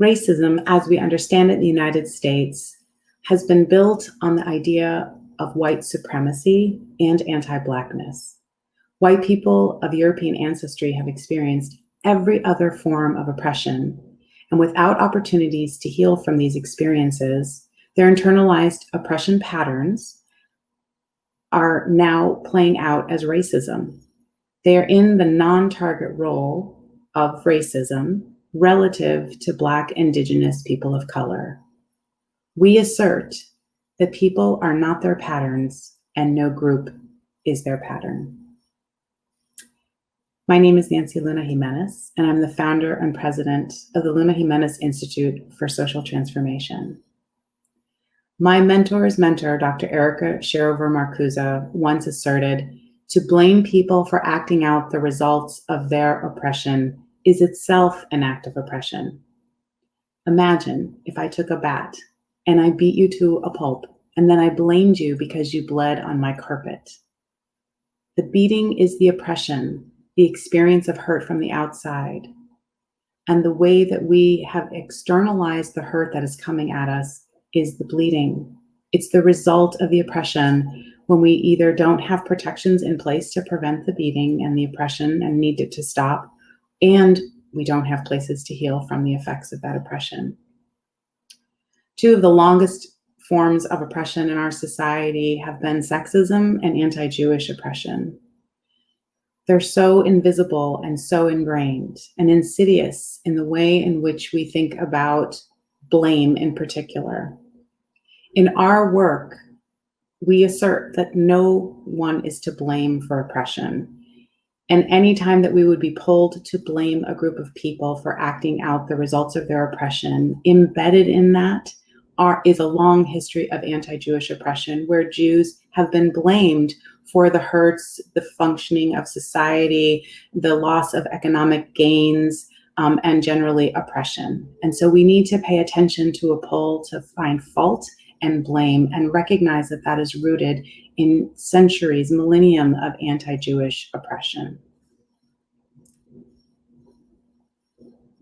Racism, as we understand it in the United States, has been built on the idea of white supremacy and anti-Blackness. White people of European ancestry have experienced every other form of oppression, and without opportunities to heal from these experiences, their internalized oppression patterns are now playing out as racism. They are in the non-target role of racism relative to Black, Indigenous people of color. We assert that people are not their patterns and no group is their pattern. My name is Nancy Luna Jimenez, and I'm the founder and president of the Luna Jimenez Institute for Social Transformation. My mentor's mentor, Dr. Erica Sharover Marcusa, once asserted, to blame people for acting out the results of their oppression is itself an act of oppression. Imagine if I took a bat and I beat you to a pulp, and then I blamed you because you bled on my carpet. The beating is the oppression, the experience of hurt from the outside. And the way that we have externalized the hurt that is coming at us is the bleeding. It's the result of the oppression when we either don't have protections in place to prevent the beating and the oppression and need it to stop, and we don't have places to heal from the effects of that oppression. Two of the longest forms of oppression in our society have been sexism and anti-Jewish oppression. They're so invisible and so ingrained and insidious in the way in which we think about blame in particular. In our work, we assert that no one is to blame for oppression. And any time that we would be pulled to blame a group of people for acting out the results of their oppression, embedded in that is a long history of anti-Jewish oppression, where Jews have been blamed for the hurts, the functioning of society, the loss of economic gains, and generally oppression. And so we need to pay attention to a pull to find fault and blame and recognize that that is rooted in centuries, millennium of anti-Jewish oppression.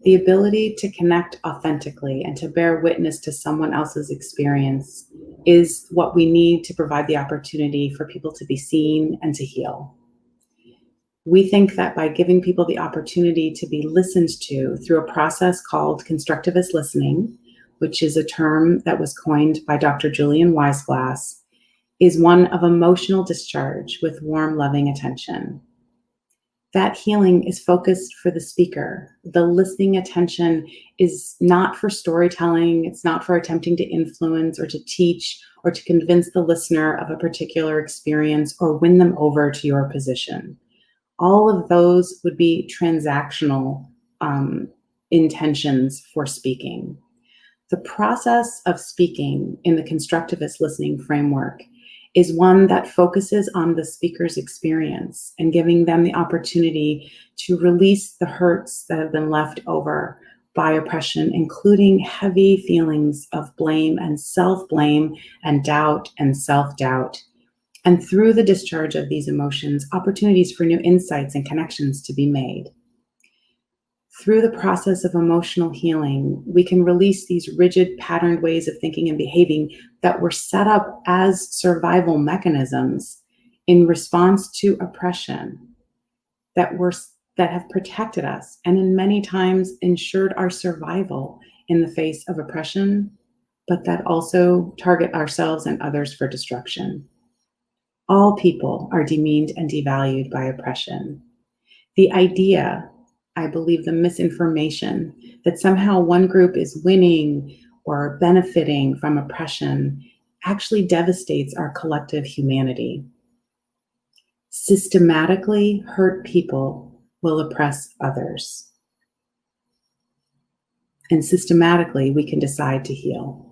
The ability to connect authentically and to bear witness to someone else's experience is what we need to provide the opportunity for people to be seen and to heal. We think that by giving people the opportunity to be listened to through a process called constructivist listening, which is a term that was coined by Dr. Julian Weisglass, is one of emotional discharge with warm, loving attention. That healing is focused for the speaker. The listening attention is not for storytelling. It's not for attempting to influence or to teach or to convince the listener of a particular experience or win them over to your position. All of those would be transactional intentions for speaking. The process of speaking in the constructivist listening framework is one that focuses on the speaker's experience and giving them the opportunity to release the hurts that have been left over by oppression, including heavy feelings of blame and self-blame and doubt and self-doubt. And through the discharge of these emotions, opportunities for new insights and connections to be made. Through the process of emotional healing, we can release these rigid, patterned ways of thinking and behaving that were set up as survival mechanisms in response to oppression that have protected us and in many times ensured our survival in the face of oppression, but that also target ourselves and others for destruction. All people are demeaned and devalued by oppression. The idea, I believe the misinformation that somehow one group is winning or benefiting from oppression actually devastates our collective humanity. Systematically hurt people will oppress others. And systematically we can decide to heal.